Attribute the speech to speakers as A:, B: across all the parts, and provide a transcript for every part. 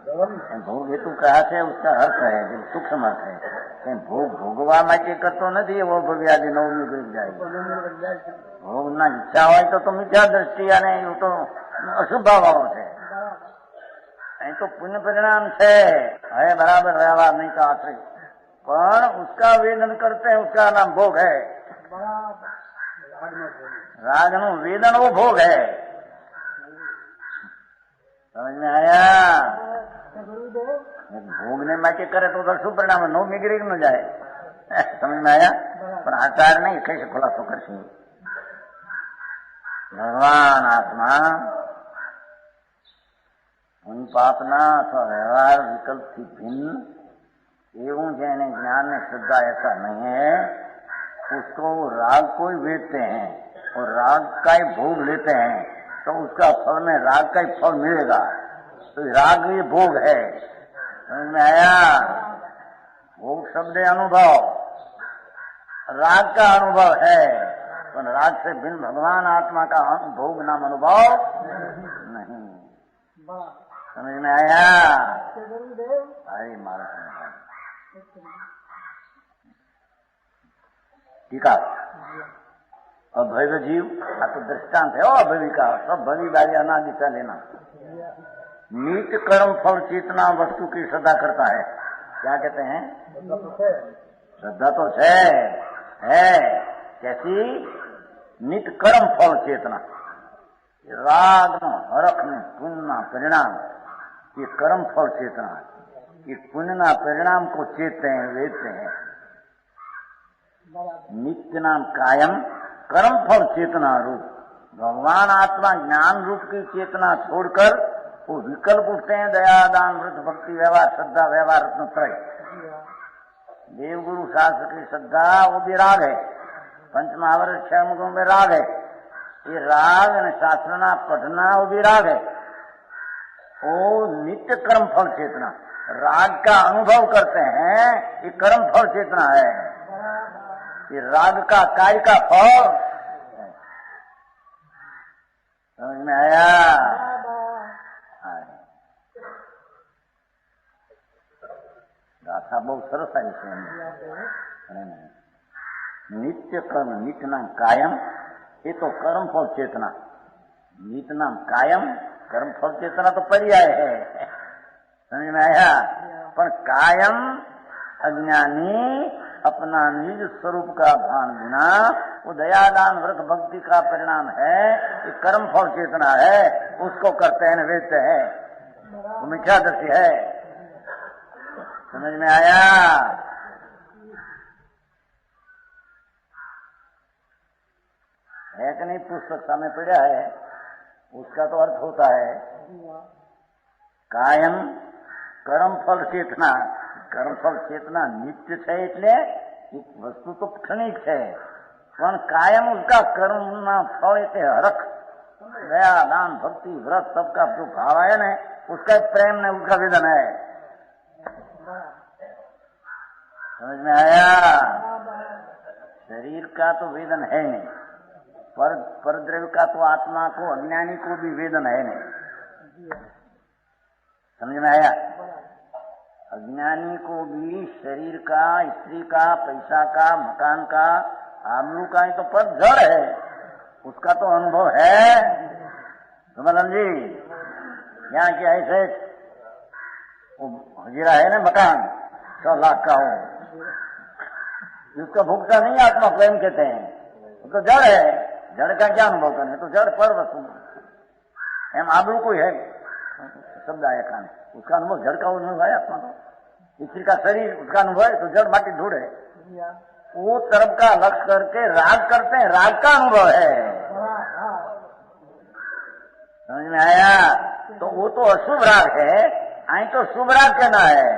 A: ભોગ હેતુ કહા છે उसका अर्थ है जो सूक्ष्म अर्थ है कहीं भोग भोगवा માટે કરતો નથી એવો ભવ્યાદિ નવમી કરી જાય ભોગ ના ઈચ્છા હોય તો મિથ્યા દ્રષ્ટિ અને એવું તો અશુભ વાળો છે અહીં તો પુण्य परिणाम છે है बराबर व्यवहार नहीं का आश्रय पर उसका वेदन करते हैं उसका नाम भोग है राग नु वेदन वो भोग है समझ में आया भोगने માટે करे तो શું પરિણામ નો મિગરી ન જાય समझ में आया पर आचार नहीं कैसे खुलासो करશે भगवान आत्मा उन पापना अथवा व्यवहार विकल्प થી भिन्न एवं जैने ज्ञान में श्रद्धा ऐसा नहीं है उसको राग को ही वेदते हैं और राग का ही भोग लेते हैं तो उसका फल में राग का ही फल मिलेगा तो राग ये भोग है समझ में आया भोग शब्द अनुभव राग का अनुभव है पर राग से भिन्न भगवान आत्मा का भोग नाम अनुभव नहीं समझ में आया अरे महाराज ठीक है अभय जीव आ तो दृष्टांत है अभवी का सब भवी बारी अनादि का लेना नीत कर्म फल चेतना वस्तु की श्रद्धा करता है क्या कहते हैं श्रद्धा तो है कैसी नित कर्म फल चेतना राग न हरख ने पुण्य परिणाम ये कर्म फल चेतना ये पुण्य परिणाम को चेतते हैं वेदते हैं नित्य नाम कायम कर्म फल चेतना रूप भगवान आत्मा ज्ञान रूप की चेतना छोड़कर वो विकल्प उठते हैं दया दान व्रत भक्ति व्यवहार श्रद्धा व्यवहार रत्न त्रय देवगुरु शास्त्र की श्रद्धा वो भी राग है पंच महावरत छह मुखों में राग है ये राग शास्त्रना पढ़ना वो भी राग है वो नित्य कर्म फल चेतना राग का अनुभव करते हैं ये कर्म फल चेतना है ये राग का कार्य का फल समझ में आया गाथा बहुत सरस आई है नित्य कर्म नित्य नाम कायम ये तो कर्म फल चेतना नित्य नाम कायम कर्म फल चेतना तो पर्याय है समझ में आया पर कायम अज्ञानी अपना निज स्वरूप का भान बिना वो दयादान व्रत भक्ति का परिणाम है ये कर्म फल चेतना है उसको करते हैं वेदते हैं वो मिथ्यादर्शी है समझ में आया है कि नहीं पुस्तक सामने पड़ा है उसका तो अर्थ होता है कायम कर्म फल चेतना कर्म फल चेतना नित्य है એટલે वस्तु तो क्षणिक है पर कायम उसका कर्म ना फल એટલે हरख दया दान भक्ति व्रत सबका जो भाव है ना उसका प्रेम ने उसका वेदन है समझ में आया शरीर का तो वेदन है नहीं पर द्रव्य का तो आत्मा को अज्ञानी को भी वेदन है नहीं समझ में आया अज्ञानी को भी शरीर का स्त्री का पैसा का मकान का आबरू का ही तो पर जड़ है उसका तो अनुभव है सुमलन जी यहाँ क्या ऐसे हजीरा है ना मकान 100 लाख का हो जिसका भुगता नहीं आत्मा प्रेम कहते हैं वो तो जड़ है जड़ का क्या अनुभव करने तो जड़ पर वस्तु एम आबरू कोई है शब्द आया कान उसका अनुभव जड़ का अनुभव है आत्मा को स्त्री का शरीर उसका अनुभव है तो जड़ माटी धूड़ है वो तरफ का लक्ष्य करके राग करते हैं राग का अनुभव है समझ में आया तो वो तो अशुभ राग है आई तो शुभ राग कहना है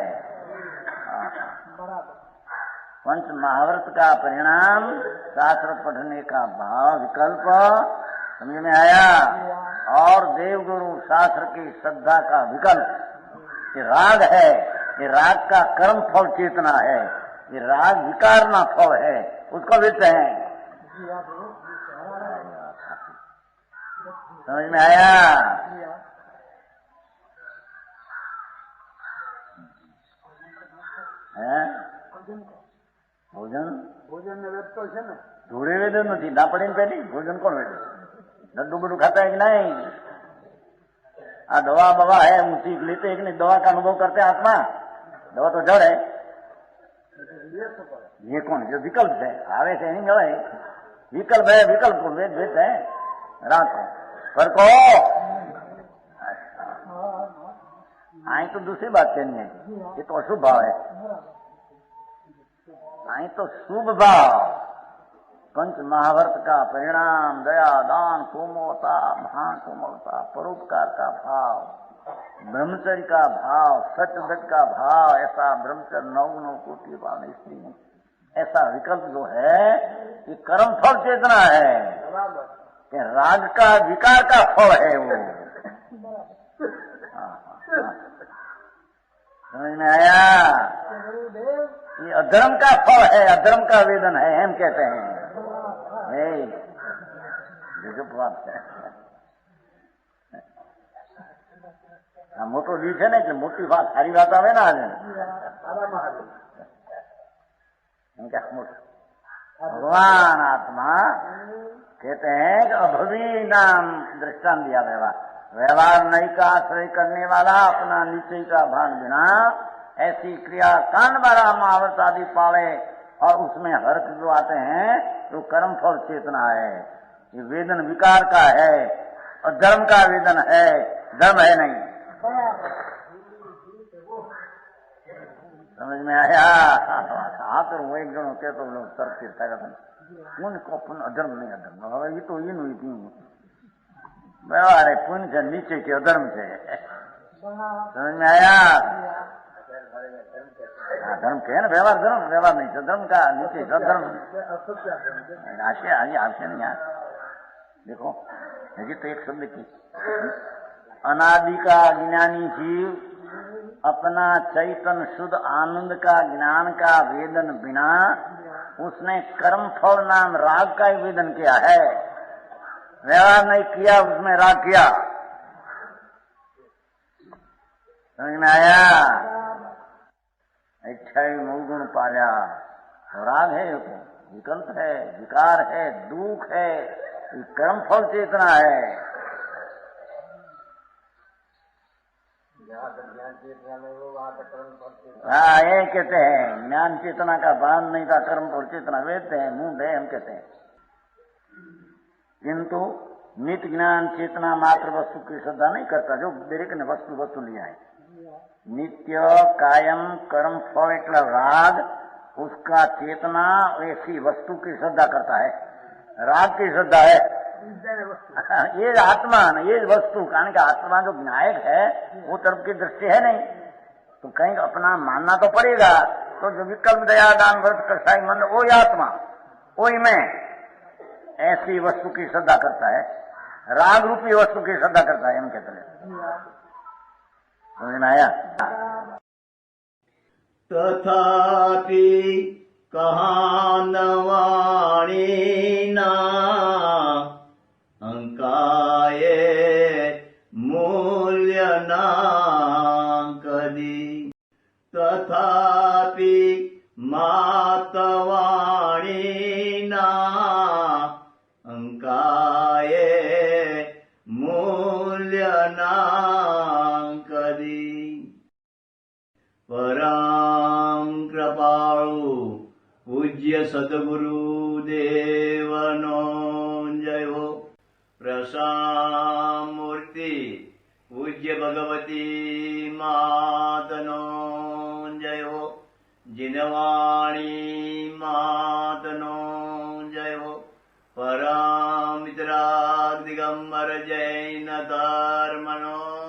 A: पंच महाव्रत का परिणाम शास्त्र पढ़ने का भाव विकल्प समझ में आया और देवगुरु शास्त्र की श्रद्धा का विकल्प ये राग है ये राग का कर्म फल चेतना है ये राग विकारना फल है उसको लेते हैं समझ में आया હે ભોજન
B: ભોજન ને વેદ તો છે ને
A: ધૂળે વેદ્યું નથી ના પડીને પેલી ભોજન કોણ વેદે लड्डू बड्डू खाता है कि नहीं दवा बवा है ऊंची लेते है कि नहीं दवा का अनुभव करते हैं आत्मा दवा तो जड़ है ये कौन जो विकल्प है आवे से नहीं गए विकल्प है विकल्प को वेद वेद है रात को पर को आई तो दूसरी बात कहनी है ये तो अशुभ भाव है आई तो शुभ भाव पंच महावर्त का परिणाम दया दान कोमलता महाकोमलता परोपकार का भाव ब्रह्मचर्य का भाव सत्यव्रत का भाव ऐसा ब्रह्मचर्य 9 कोटि भाव स्त्री ऐसा विकल्प जो है ये कर्म फल चेतना है कि राग का विकार का फल है वो समझ में आया ये अधर्म का फल है अधर्म का वेदन है हम कहते हैं जो बात है मोटो दी है ना कि मोटी बात सारी बात आवे ना आज भगवान आत्मा कहते हैं कि अभवी नाम दृष्टांत दिया व्यवहार नई का आश्रय करने वाला अपना निश्चय का भान बिना ऐसी क्रिया कांड बारा महावर्त आदि पावे और उसमें हर्ष जो आते हैं तो कर्म फल चेतना है ये वेदन विकार का है और धर्म का वेदन है धर्म है नहीं समझ में आया हाँ तो वो एक जन होते तो लोग तर्क करता करते पुण्य को पुण्य अधर्म नहीं अधर्म ये तो ये नहीं थी व्यवहार है पुण्य से नीचे के अधर्म से समझ में आया धर्म के ना व्यवहार नहीं धर्म का नीचे धर्म आशय आशय नहीं यार देखो देखिए तो एक शब्द की अनादि का ज्ञानी जीव अपना चैतन शुद्ध आनंद का ज्ञान का वेदन बिना उसने कर्म फल नाम राग का ही वेदन किया है व्यवहार नहीं किया उसमें राग किया समझ में आया इच्छा मूलगुण पाया राग है विकल्प है विकार है दुख है कर्म फल चेतना है हाँ ये कहते हैं ज्ञान चेतना का बांध नहीं था कर्म फल चेतना वेदते हैं मुंड है हम कहते हैं किंतु नित्य ज्ञान चेतना मात्र वस्तु की श्रद्धा नहीं करता जो दरेक ने वस्तु लिया है नित्य कायम कर्म फल એટલે राग उसका चेतना ऐसी वस्तु की श्रद्धा करता है राग की श्रद्धा है ये आत्मा ये वस्तु कारण कि आत्मा जो ज्ञायक है वो तरफ की दृष्टि है नहीं तो कहीं अपना मानना तो पड़ेगा तो जो विकल्प दया दान व्रत कसाई मन वो आत्मा वही में ऐसी वस्तु की श्रद्धा करता है राग रूपी वस्तु की श्रद्धा करता है हम कहते हैं समझ में आया
C: तथापि कहानवाणीना अंकाये मूल्यना कदी तथापि मातवाणीना अंकाये मूल्यना कदी परम कृपाळु पूज्य सद्गुरु देवनो जय हो प्रसामूर्ति पूज्य भगवती मातनो जय हो जिनवाणी मातनो जय हो परम मित्राग दिगंबर जैन धर्मनो